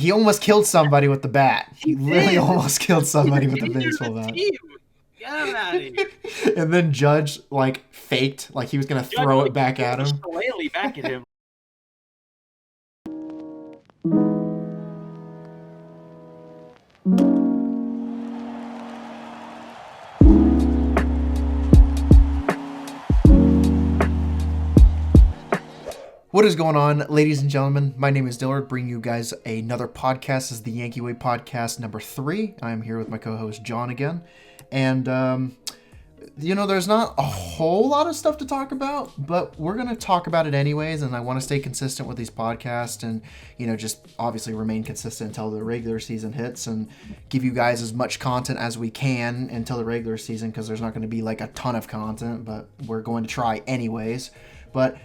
He almost killed somebody with the bat. He literally did. almost killed somebody with the Leader baseball of the bat. team. Get him out of here. And then Judge like faked, like he was gonna Judge throw it like back threw at the him. shillelagh back at him. What is going on, ladies and gentlemen? My name is Dillard, bringing you guys another podcast. This is the Yankee Way podcast number 3. I'm here with my co-host John again, and there's not a whole lot of stuff to talk about, but we're going to talk about it anyways, and I want to stay consistent with these podcasts and, just obviously remain consistent until the regular season hits and give you guys as much content as we can until the regular season, because there's not going to be like a ton of content, but we're going to try anyways. But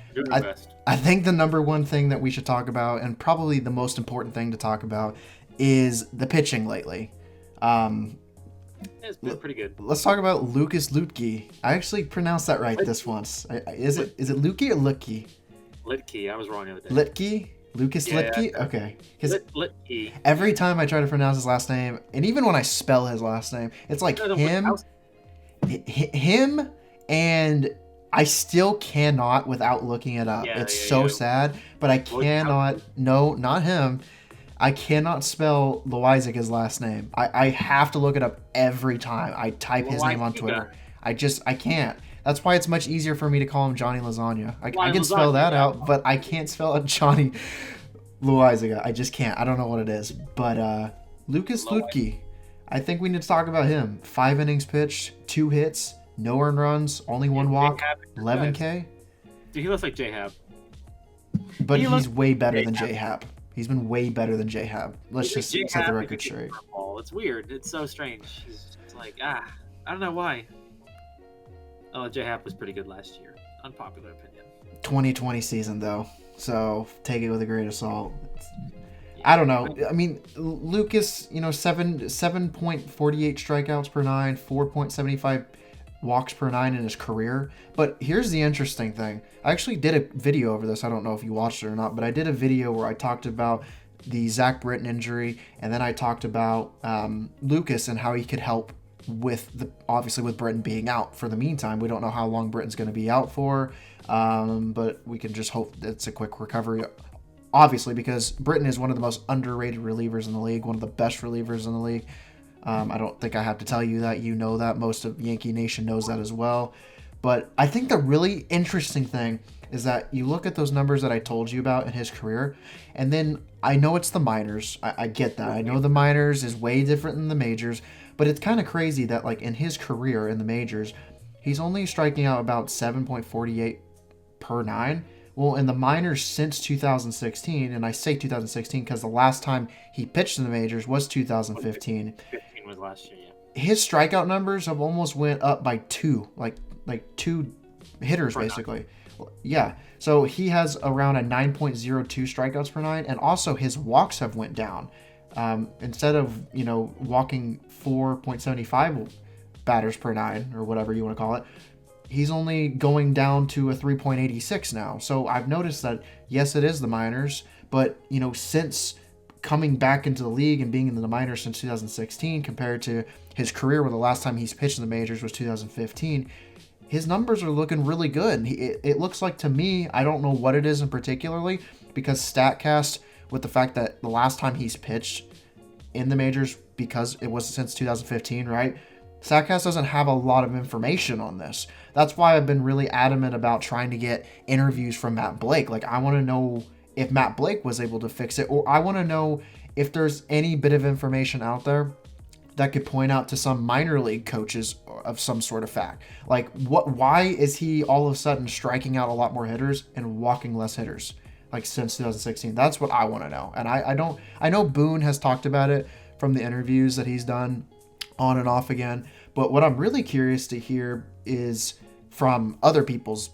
I think the number one thing that we should talk about, and probably the most important thing to talk about, is the pitching lately. It's been pretty good. Let's talk about Lucas Luetge. I actually pronounced that right this once. Is it Luetge or Luetge? Luetge. I was wrong the other day. Luetge? Lucas Luetge? Okay. Because Luetge. every time I try to pronounce his last name, and even when I spell his last name, it's like him, and I still cannot without looking it up. It's so sad, but I cannot. No, not him. I cannot spell Loiza's last name. I have to look it up every time I type his name on Twitter. I can't. That's why it's much easier for me to call him Johnny Lasagna. I can spell that out, but I can't spell it Johnny Loiza. I just can't. I don't know what it is. But Lucas Luetge, I think we need to talk about him. 5 innings pitched, 2 hits. No earned runs, only 1 walk, 11K. Dude, he looks like J-Hab. But he's way better than J-Hab. He's been way better than J-Hab. Let's just set the record straight. It's weird. It's so strange. He's just like, I don't know why. Oh, J-Hab was pretty good last year. Unpopular opinion. 2020 season, though. So take it with a grain of salt. I don't know. I mean, Lucas, 7.48 strikeouts per 9, 4.75 walks per 9 in his career. But here's the interesting thing. I actually did a video over this. I don't know if you watched it or not, but I did a video where I talked about the Zach Britton injury, and then I talked about Lucas and how he could help with obviously with Britton being out for the meantime. We don't know how long Britton's going to be out for, but we can just hope it's a quick recovery. Obviously, because Britton is one of the most underrated relievers in the league, one of the best relievers in the league. I don't think I have to tell you that. You know that. Most of Yankee Nation knows that as well. But I think the really interesting thing is that you look at those numbers that I told you about in his career, and then I know it's the minors. I get that. I know the minors is way different than the majors, but it's kind of crazy that like in his career in the majors, he's only striking out about 7.48 per 9. Well, in the minors since 2016, and I say 2016 because the last time he pitched in the majors was 2015. 15 was last year, yeah. His strikeout numbers have almost went up by 2, like 2 hitters basically. Yeah, so he has around a 9.02 strikeouts per 9, and also his walks have went down. Instead of walking 4.75 batters per 9 or whatever you want to call it, he's only going down to a 3.86 now. So I've noticed that, yes, it is the minors, but, since coming back into the league and being in the minors since 2016 compared to his career where the last time he's pitched in the majors was 2015, his numbers are looking really good. It looks like to me, I don't know what it is in particularly, because StatCast, with the fact that the last time he's pitched in the majors, because it was since 2015, right? StatCast doesn't have a lot of information on this. That's why I've been really adamant about trying to get interviews from Matt Blake. Like, I want to know if Matt Blake was able to fix it, or I want to know if there's any bit of information out there that could point out to some minor league coaches of some sort of fact. Like, why is he all of a sudden striking out a lot more hitters and walking less hitters, like since 2016? That's what I want to know. And I know Boone has talked about it from the interviews that he's done on and off again. But what I'm really curious to hear is from other people's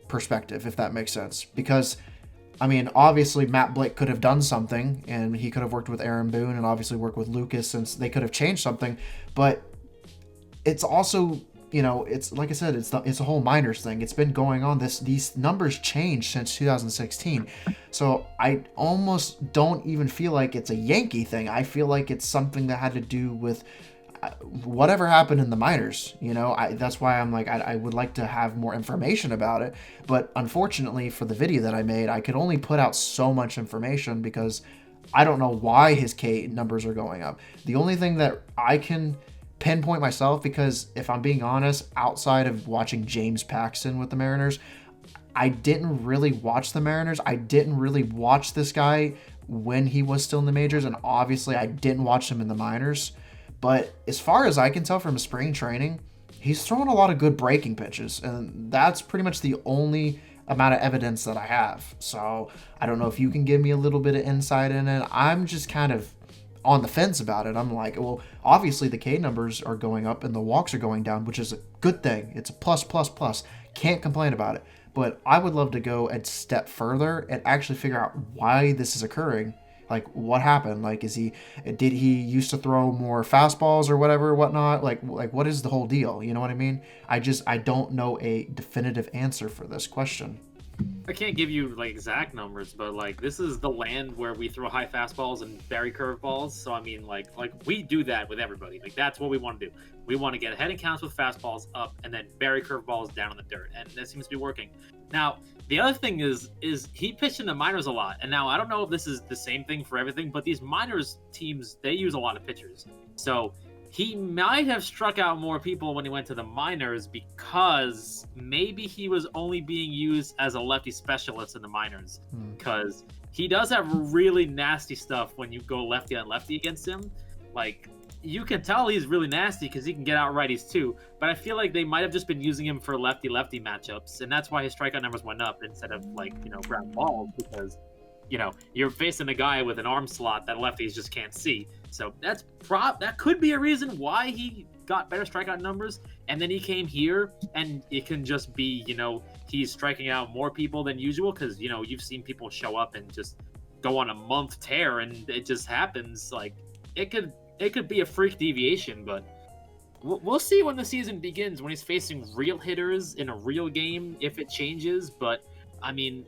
perspective, if that makes sense. Because, I mean, obviously Matt Blake could have done something, and he could have worked with Aaron Boone and obviously worked with Lucas, since they could have changed something. But it's also it's like I said, it's a whole minors thing. It's been going on. These numbers changed since 2016, so I almost don't even feel like it's a Yankee thing. I feel like it's something that had to do with whatever happened in the minors. That's why I'm like, I would like to have more information about it. But unfortunately, for the video that I made, I could only put out so much information because I don't know why his K numbers are going up. The only thing that I can pinpoint myself, because if I'm being honest, outside of watching James Paxton with the Mariners, I didn't really watch the Mariners. I didn't really watch this guy when he was still in the majors, and obviously I didn't watch him in the minors. But as far as I can tell from spring training, he's throwing a lot of good breaking pitches, and that's pretty much the only amount of evidence that I have. So I don't know if you can give me a little bit of insight in it. I'm just kind of on the fence about it. I'm like, well, obviously the K numbers are going up and the walks are going down, which is a good thing. It's a plus, plus, plus. Can't complain about it. But I would love to go a step further and actually figure out why this is occurring. Like, what happened? Like, did he used to throw more fastballs or whatnot? Like what is the whole deal? You know what I mean? I don't know a definitive answer for this question. I can't give you like exact numbers, but like this is the land where we throw high fastballs and bury curveballs. So I mean, like we do that with everybody. Like that's what we want to do. We want to get ahead in counts with fastballs up and then bury curveballs down in the dirt, and that seems to be working. Now the other thing is he pitched in the minors a lot, and now I don't know if this is the same thing for everything, but these minors teams, they use a lot of pitchers. So he might have struck out more people when he went to the minors because maybe he was only being used as a lefty specialist in the minors. Because he does have really nasty stuff when you go lefty on lefty against him. Like, you can tell he's really nasty because he can get out righties too. But I feel like they might have just been using him for lefty-lefty matchups. And that's why his strikeout numbers went up instead of, ground balls. Because, you're facing a guy with an arm slot that lefties just can't see. So that could be a reason why he got better strikeout numbers. And then he came here, and it can just be, he's striking out more people than usual because, you've seen people show up and just go on a month tear, and it just happens. Like, it could be a freak deviation, but we'll see when the season begins, when he's facing real hitters in a real game, if it changes. But, I mean,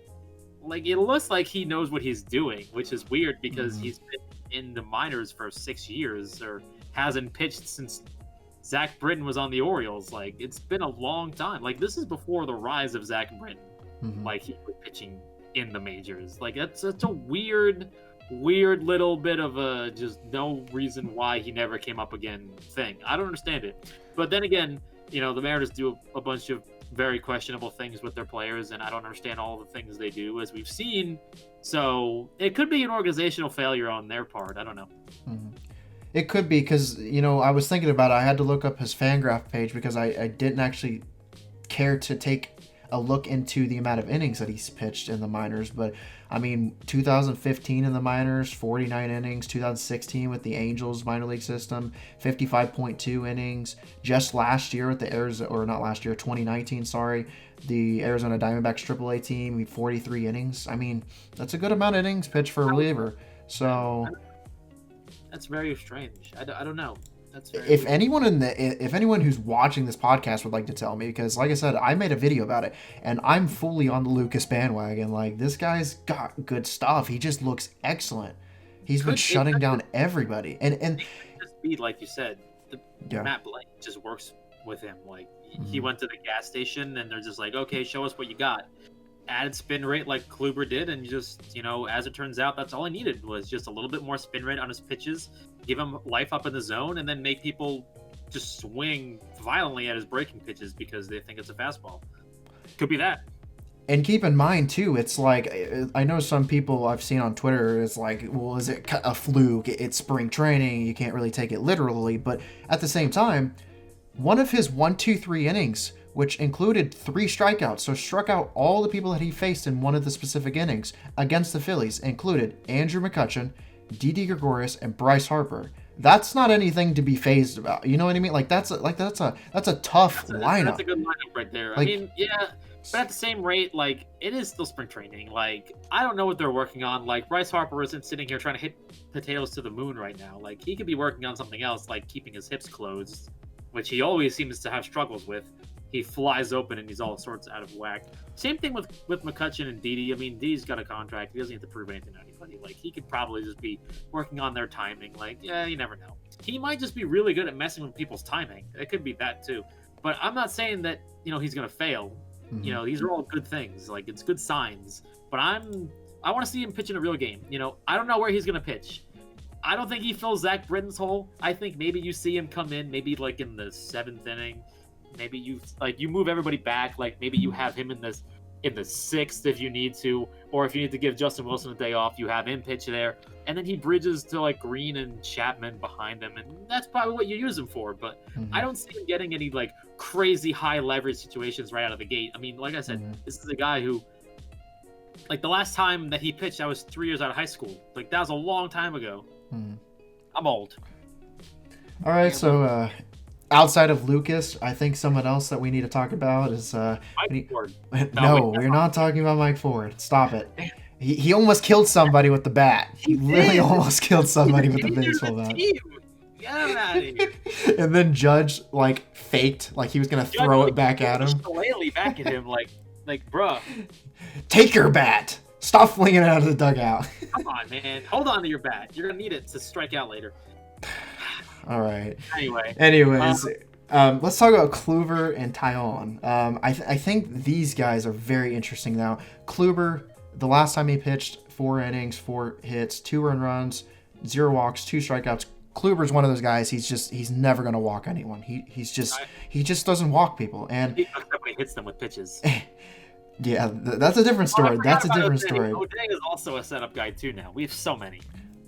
like, it looks like he knows what he's doing, which is weird because he's been in the minors for 6 years, or hasn't pitched since Zach Britton was on the Orioles. Like, it's been a long time. Like, this is before the rise of Zach Britton. Like, he was pitching in the majors. Like, that's such a weird little bit of a just no reason why he never came up again thing. I don't understand it. But then again, the Mariners do a bunch of very questionable things with their players, and I don't understand all the things they do, as we've seen. So it could be an organizational failure on their part. I don't know. It could be because, I was thinking about it. I had to look up his Fangraph page because I didn't actually care to take a look into the amount of innings that he's pitched in the minors. But, 2015 in the minors, 49 innings. 2016 with the Angels minor league system, 55.2 innings. Just last year with the 2019, the Arizona Diamondbacks AAA team, 43 innings. That's a good amount of innings pitched for a reliever. So that's very strange. I don't know. That's very if anyone who's watching this podcast would like to tell me, because like I said, I made a video about it and I'm fully on the Lucas bandwagon. Like, this guy's got good stuff. He just looks excellent. He's been shutting down everybody. And it could just be like you said, Matt Blank just works with him. Like, he went to the gas station and they're just like, okay, show us what you got. Added spin rate like Kluber did, and just, as it turns out, that's all he needed was just a little bit more spin rate on his pitches, give him life up in the zone, and then make people just swing violently at his breaking pitches because they think it's a fastball. Could be that. And keep in mind, too, it's like, I know some people I've seen on Twitter, it's like, well, is it a fluke? It's spring training. You can't really take it literally. But at the same time, one of his 1-2-3 innings, which included 3 strikeouts, so struck out all the people that he faced in one of the specific innings against the Phillies, included Andrew McCutchen, Didi Gregorius, and Bryce Harper. That's not anything to be phased about. You know what I mean? Like, that's a tough lineup. That's a good lineup right there. Like, but at the same rate, like, it is still spring training. Like, I don't know what they're working on. Like, Bryce Harper isn't sitting here trying to hit potatoes to the moon right now. Like, he could be working on something else, like keeping his hips closed. which he always seems to have struggles with, he flies open and he's all sorts out of whack. Same thing with McCutchen and Didi. I mean, Didi's got a contract. He doesn't have to prove anything to anybody. Like, he could probably just be working on their timing. Like, yeah, you never know. He might just be really good at messing with people's timing. It could be that too. But I'm not saying that, he's going to fail. Mhm. These are all good things. Like, it's good signs. But I want to see him pitch in a real game. I don't know where he's going to pitch. I don't think he fills Zach Britton's hole. I think maybe you see him come in, maybe like in the 7th inning. Maybe you move everybody back. Like, maybe you have him in the 6th if you need to, or if you need to give Justin Wilson a day off, you have him pitch there, and then he bridges to like Green and Chapman behind him, and that's probably what you use him for. But I don't see him getting any like crazy high leverage situations right out of the gate. I mean, like I said, this is a guy who, like, the last time that he pitched, I was 3 years out of high school. Like, that was a long time ago. I'm old. All right, so outside of Lucas, I think someone else that we need to talk about is Mike Ford. No, we're not talking about Mike Ford. Stop it. He almost killed somebody with the bat. He really almost killed somebody with the baseball bat. Get him out of here. And then Judge like faked, like he was gonna throw it back at him. Shillelagh back at him, like, bruh. Take your bat. Stop flinging it out of the dugout. Come on, man. Hold on to your bat. You're gonna need it to strike out later. All right. Anyways, let's talk about Kluber and Taillon. I think these guys are very interesting now. Kluber, the last time he pitched, 4 innings, 4 hits, 2 earned runs, 0 walks, 2 strikeouts. Kluber's one of those guys. He's never gonna walk anyone. He just doesn't walk people. And he hits them with pitches. Yeah, that's a different story. That's a different story. O'Day is also a setup guy too now. We have so many.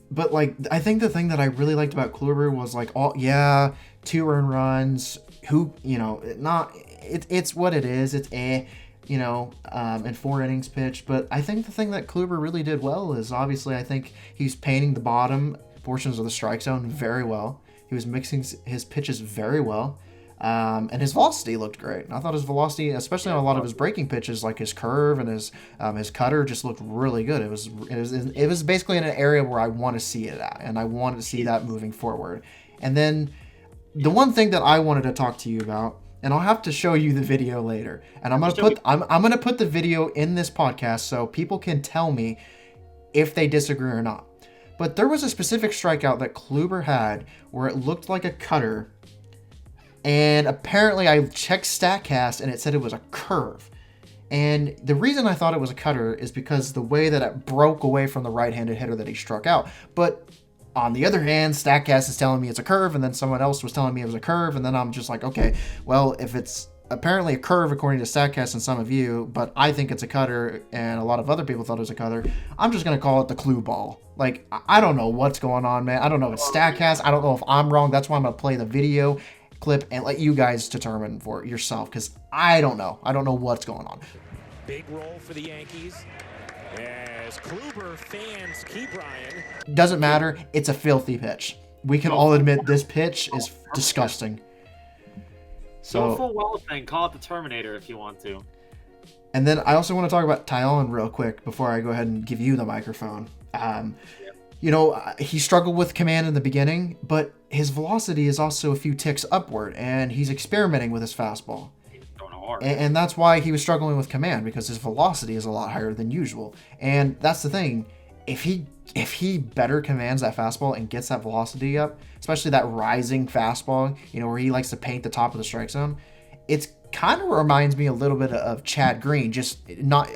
But like, I think the thing that I really liked about Kluber was like, 2 earned runs. It's what it is. It's and 4 innings pitched. But I think the thing that Kluber really did well is obviously I think he's painting the bottom portions of the strike zone very well. He was mixing his pitches very well. And his velocity looked great. I thought his velocity, especially on a lot of his breaking pitches, like his curve and his cutter, just looked really good. It was basically in an area where I want to see it at, and I wanted to see that moving forward. And then the one thing that I wanted to talk to you about, and I'll have to show you the video later, and I'm gonna put the video in this podcast so people can tell me if they disagree or not. But there was a specific strikeout that Kluber had where it looked like a cutter. And apparently I checked StatCast and it said it was a curve. And the reason I thought it was a cutter is because the way that it broke away from the right-handed hitter that he struck out. But on the other hand, StatCast is telling me it's a curve, and then someone else was telling me it was a curve, and then I'm just like, okay, well, if it's apparently a curve according to StatCast and some of you, but I think it's a cutter, and a lot of other people thought it was a cutter, I'm just going to call it the clue ball. Like, I don't know what's going on, man. I don't know if it's StatCast. I don't know if I'm wrong. That's why I'm going to play the video clip and let you guys determine for it yourself, because I don't know what's going on. Big role for the Yankees as Kluber fans keep Ryan. Doesn't matter, it's a filthy pitch. We can all admit this pitch is disgusting. So full well thing, call it the Terminator if you want to. And then I also want to talk about Taillon real quick before I go ahead and give you the microphone. He struggled with command in the beginning, but his velocity is also a few ticks upward, and he's experimenting with his fastball. He's throwing hard. And that's why he was struggling with command, because his velocity is a lot higher than usual. And that's the thing. If he better commands that fastball and gets that velocity up, especially that rising fastball, where he likes to paint the top of the strike zone, it's kind of reminds me a little bit of Chad Green, just not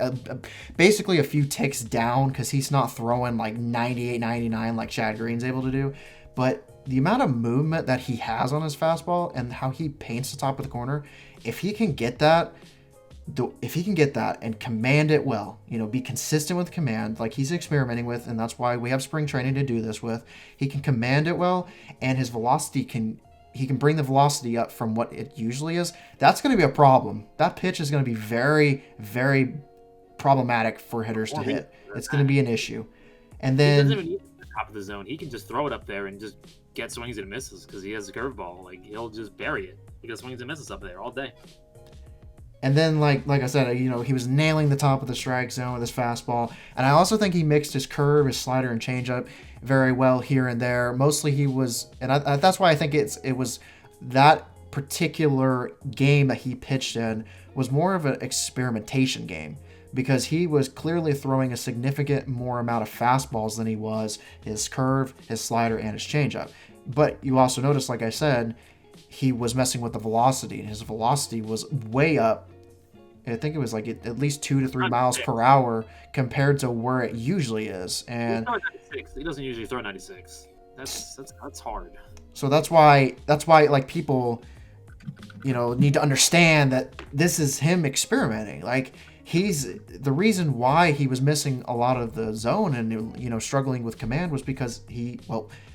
basically a few ticks down, because he's not throwing like 98, 99 like Chad Green's able to do. But the amount of movement that he has on his fastball and how he paints the top of the corner, if he can get that and command it well, be consistent with command like he's experimenting with, and that's why we have spring training to do this with. He can command it well, and his velocity he can bring the velocity up from what it usually is. That's going to be a problem. That pitch is going to be very, very problematic for hitters to hit. It's going to be an issue. And then he doesn't even need the top of the zone. He can just throw it up there and just get swings and misses, because he has a curveball. Like, he'll just bury it. He got swings and misses up there all day. And then, like I said, he was nailing the top of the strike zone with his fastball. And I also think he mixed his curve, his slider, and changeup very well here and there. Mostly he was, and that's why I think it was that particular game that he pitched in was more of an experimentation game, because he was clearly throwing a significant more amount of fastballs than he was his curve, his slider, and his changeup. But you also notice, like I said, he was messing with the velocity, and his velocity was way up. I think it was like at least 2 to 3 miles per hour compared to where it usually is. And he doesn't usually throw 96. That's hard. So that's why like people, need to understand that this is him experimenting. Like, he's the reason why he was missing a lot of the zone and struggling with command was because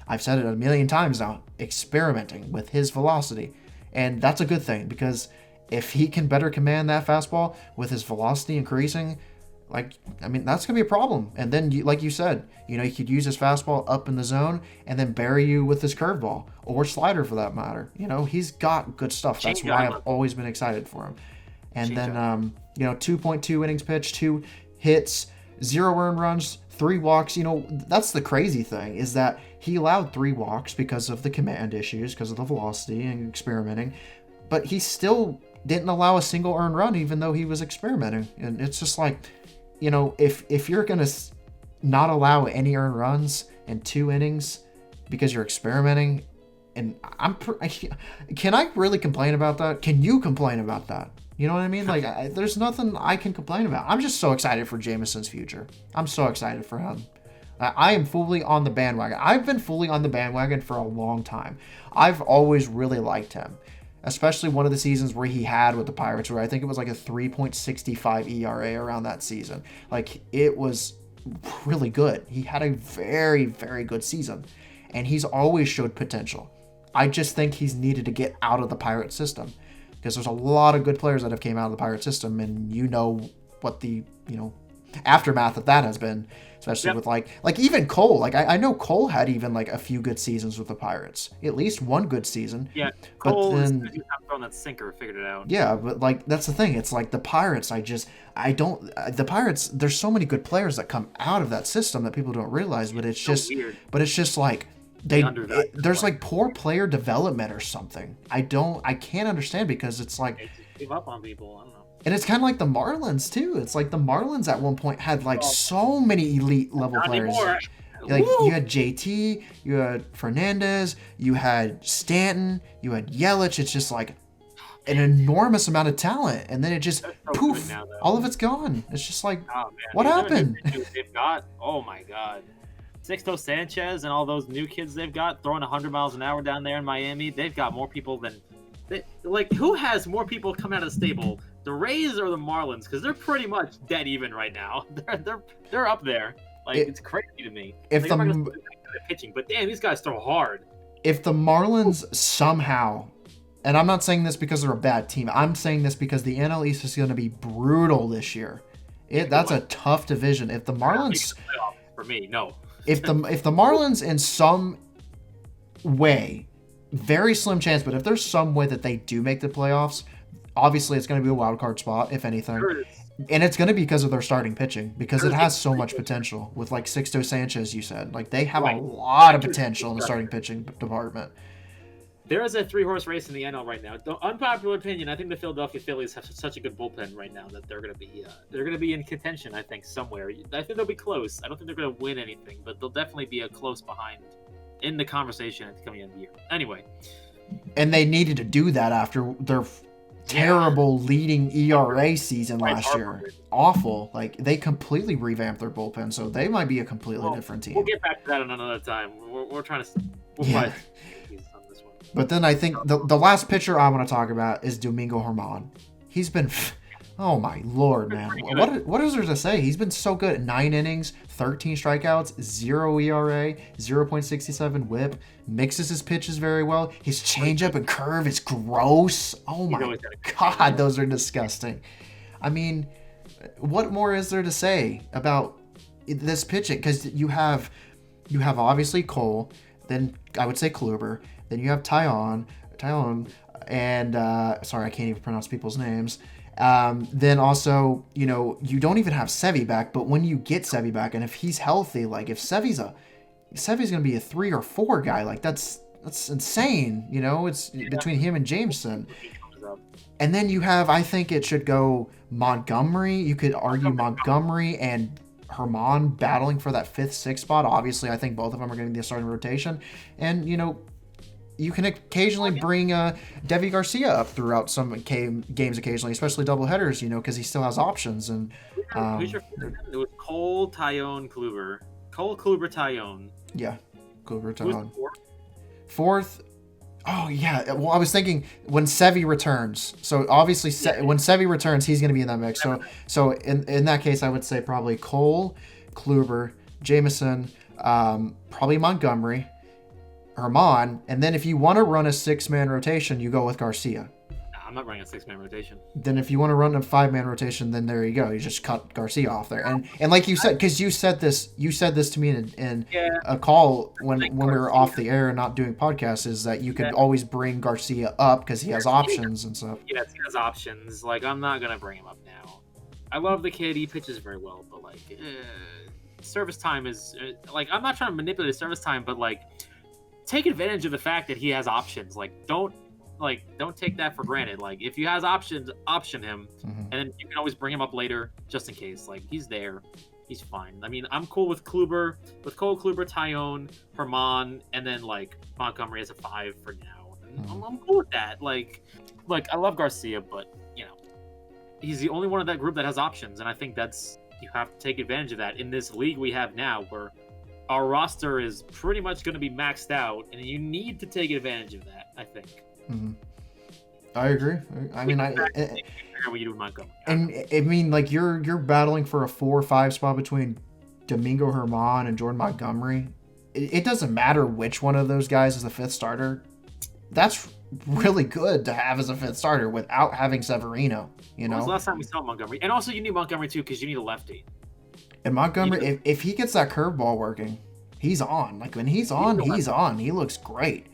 I've said it a million times now, experimenting with his velocity. And that's a good thing, because if he can better command that fastball with his velocity increasing, that's gonna be a problem. And then, like you said, he could use his fastball up in the zone and then bury you with his curveball or slider for that matter. He's got good stuff. That's why I've always been excited for him. And then, 2.2 innings pitched, 2 hits, 0 earned runs, 3 walks. That's the crazy thing, is that he allowed 3 walks because of the command issues, because of the velocity and experimenting, but he still didn't allow a single earned run, even though he was experimenting. And it's just like, if you're going to not allow any earned runs in 2 innings because you're experimenting, and can I really complain about that? Can you complain about that? You know what I mean? Like, there's nothing I can complain about. I'm just so excited for Jameson's future. I'm so excited for him. I am fully on the bandwagon. I've been fully on the bandwagon for a long time. I've always really liked him, especially one of the seasons where he had with the Pirates, where I think it was like a 3.65 ERA around that season. Like, it was really good. He had a very, very good season, and he's always showed potential. I just think he's needed to get out of the Pirate system, because there's a lot of good players that have came out of the Pirate system, and what the aftermath of that has been, especially with like even Cole. Like, I know Cole had even like a few good seasons with the Pirates, at least one good season. Yeah, Cole, but then throwing that sinker, figured it out. Yeah, but like, that's the thing. It's like the Pirates. The Pirates. There's so many good players that come out of that system that people don't realize. But it's just weird. But it's just like there's like poor player development or something. I can't understand, because it's like they just give up on people. I don't know. And it's kind of like the Marlins too. It's like the Marlins at one point had like so many elite level players. Anymore. Like, you had JT, you had Fernandez, you had Stanton, you had Yelich. It's just like an enormous amount of talent, and then it just poof, all of it's gone. It's just like, what happened? They've got, oh my God, Sixto Sanchez and all those new kids they've got throwing 100 miles an hour down there in Miami. They've got more people than who has more people coming out of the stable, the Rays or the Marlins? Because they're pretty much dead even right now. They're up there. Like, it's crazy to me. If I'm not gonna pitching, but damn, these guys throw hard. If the Marlins somehow, and I'm not saying this because they're a bad team, I'm saying this because the NL East is going to be brutal this year. That's a tough division. If the Marlins, for me, no. if the Marlins in some way, very slim chance, but if there's some way that they do make the playoffs, obviously it's going to be a wild card spot, if anything. And it's going to be because of their starting pitching, because it has so much potential with like Sixto Sanchez, you said. Like, they have a lot of potential in the starting pitching department. There is a 3-horse race in the NL right now. The unpopular opinion, I think the Philadelphia Phillies have such a good bullpen right now that they're going to be in contention, I think, somewhere. I think they'll be close. I don't think they're going to win anything, but they'll definitely be a close behind in the conversation at the coming end of the year. Anyway. And they needed to do that after their terrible leading ERA season last year. Awful. Like, they completely revamped their bullpen, so they might be a completely different team. We'll get back to that another time. We're trying to on this one. But then I think the last pitcher I want to talk about is Domingo Germán. He's been, oh my Lord, man. What is there to say? He's been so good. 9 innings, 13 strikeouts, 0 ERA, 0.67 whip, mixes his pitches very well. His changeup and curve is gross. Oh my God, those are disgusting. I mean, what more is there to say about this pitching? Because you have obviously Cole, then I would say Kluber, then you have Taillon, and sorry, I can't even pronounce people's names. Then also, you don't even have Sevy back, but when you get Sevy back, and if he's healthy, like if Sevy's going to be a 3 or 4 guy, like that's That's insane. You know, it's between him and Jameson. He comes up. And then you have, I think it should go Montgomery. You could argue Montgomery and Herman battling for that 5th, 6th spot. Obviously, I think both of them are going to be the starting rotation. And, you know, you can occasionally bring Devi Garcia up throughout some games occasionally, especially doubleheaders, you know, because he still has options. And It was Cole, Tyone, Kluber. Cole, Kluber, Tyone. Yeah, Kluber, Who's Tyone. fourth? 4th. Oh, yeah. Well, I was thinking when Sevy returns. So, obviously, when Sevy returns, he's going to be in that mix. So in that case, I would say probably Cole, Kluber, Jameson, probably Montgomery, Herman. And then if you want to run a 6-man rotation, you go with Garcia. Nah, I'm not running a 6-man rotation. Then if you want to run a 5-man rotation, then there you go. You just cut Garcia off there. And like you said, because you said this to me in a call when we were off the air and not doing podcasts, is that you could always bring Garcia up because he has options and stuff. Yes, he has options. Like, I'm not gonna bring him up now. I love the kid. He pitches very well, but like, service time is like, I'm not trying to manipulate his service time, but like, take advantage of the fact that he has options. Like, don't take that for granted. Like, if he has options, option him, and then you can always bring him up later just in case. Like, he's there, he's fine. I mean, I'm cool with Cole, Kluber, Tyone, Herman, and then like Montgomery as a 5 for now. And I'm cool with that. Like I love Garcia, but you know, he's the only one of that group that has options, and I think you have to take advantage of that in this league we have now, where our roster is pretty much going to be maxed out, and you need to take advantage of that, I think. I agree. I mean, what you do with Montgomery. And I mean, like you're battling for a 4 or 5 spot between Domingo Herman and Jordan Montgomery. It doesn't matter which one of those guys is the 5th starter. That's really good to have as a 5th starter without having Severino. You know, when was the last time we saw Montgomery? And also, you need Montgomery too because you need a lefty. And Montgomery, if he gets that curveball working, he's on. Like when he's on, he's on. He looks great.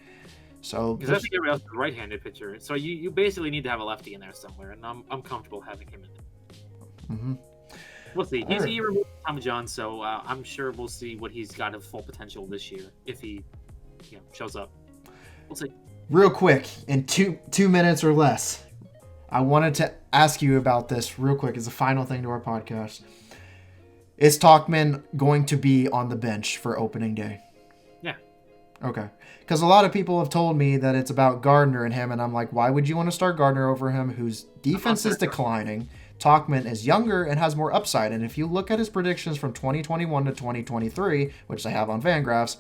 So because I think everybody else is a right-handed pitcher, so you basically need to have a lefty in there somewhere, and I'm comfortable having him in there. We'll see. He removed Tommy John, so I'm sure we'll see what he's got of full potential this year if he shows up. We'll see. Real quick, in two minutes or less, I wanted to ask you about this real quick as a final thing to our podcast. Is Tauchman going to be on the bench for opening day? Yeah. Okay. Because a lot of people have told me that it's about Gardner and him, and I'm like, why would you want to start Gardner over him, whose defense is declining? Tauchman is younger and has more upside, and if you look at his predictions from 2021 to 2023, which I have on Fangraphs,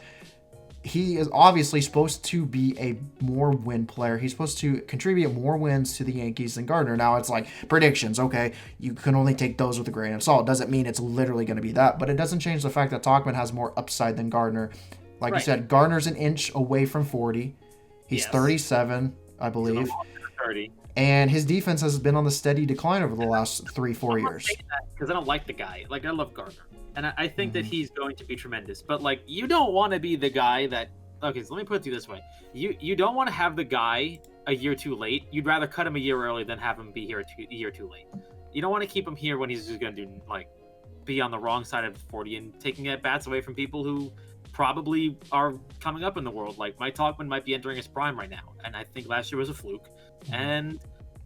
he is obviously supposed to be a more win player. He's supposed to contribute more wins to the Yankees than Gardner. Now it's like predictions. Okay, you can only take those with a grain of salt. Doesn't mean it's literally going to be that, but it doesn't change the fact that Tauchman has more upside than Gardner. Like you said, Gardner's an inch away from 40. He's 37, I believe. 30. And his defense has been on the steady decline over the last 3-4 years. Because I don't like the guy. Like, I love Gardner. And I think that he's going to be tremendous. But, like, you don't want to be the guy that... Okay, so let me put it to you this way. You don't want to have the guy a year too late. You'd rather cut him a year early than have him be here a year too late. You don't want to keep him here when he's just going to do, like, be on the wrong side of 40 and taking at bats away from people who probably are coming up in the world. Like, Mike Tauchman might be entering his prime right now. And I think last year was a fluke. And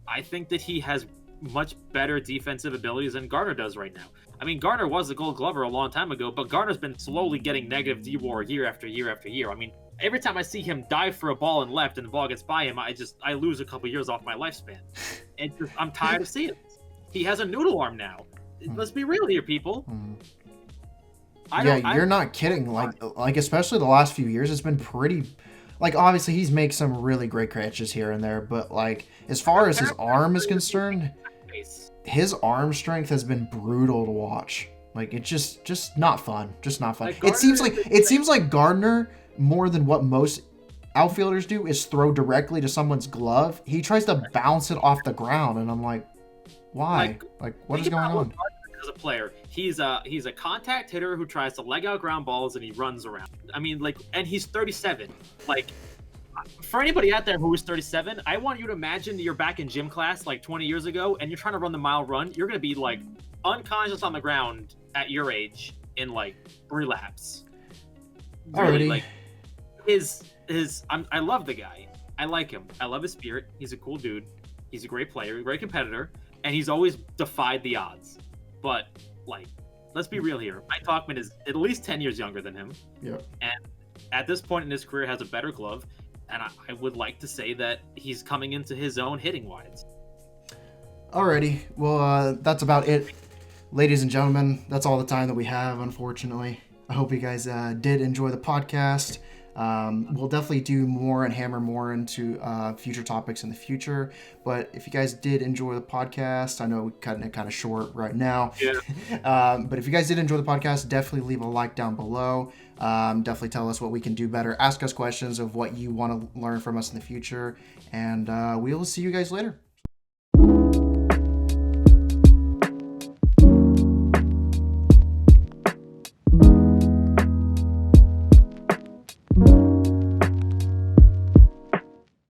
I think that he has much better defensive abilities than Gardner does right now. I mean, Gardner was the Gold Glover a long time ago, but Gardner's been slowly getting negative D-WAR year after year after year. I mean, every time I see him dive for a ball and left and the ball gets by him, I lose a couple years off my lifespan. It's just, I'm tired of seeing it. He has a noodle arm now. Let's be real here, people. You're not kidding. Like especially the last few years, it's been pretty. Like, obviously, he's made some really great catches here and there, but like as far as his arm is concerned, his arm strength has been brutal to watch. Like, it's just not fun. Just not fun. It seems like Gardner, more than what most outfielders do, is throw directly to someone's glove. He tries to bounce it off the ground, and I'm like, why? Like what is going on? As a player, he's a contact hitter who tries to leg out ground balls and he runs around. I mean, like, and he's 37. Like, for anybody out there who is 37, I want you to imagine that you're back in gym class like 20 years ago and you're trying to run the mile run. You're gonna be like unconscious on the ground at your age in like 3 laps. Really, like I love the guy. I like him. I love his spirit. He's a cool dude. He's a great player, a great competitor, and he's always defied the odds. But like, let's be real here. Mike Tauchman is at least 10 years younger than him. Yep. And at this point in his career has a better glove. And I would like to say that he's coming into his own hitting wise. Alrighty. Well, that's about it. Ladies and gentlemen, that's all the time that we have, unfortunately. I hope you guys did enjoy the podcast. We'll definitely do more and hammer more into future topics in the future. But if you guys did enjoy the podcast, I know we're cutting it kind of short right now. Yeah. But if you guys did enjoy the podcast, definitely leave a like down below. Definitely tell us what we can do better. Ask us questions of what you want to learn from us in the future. And we will see you guys later.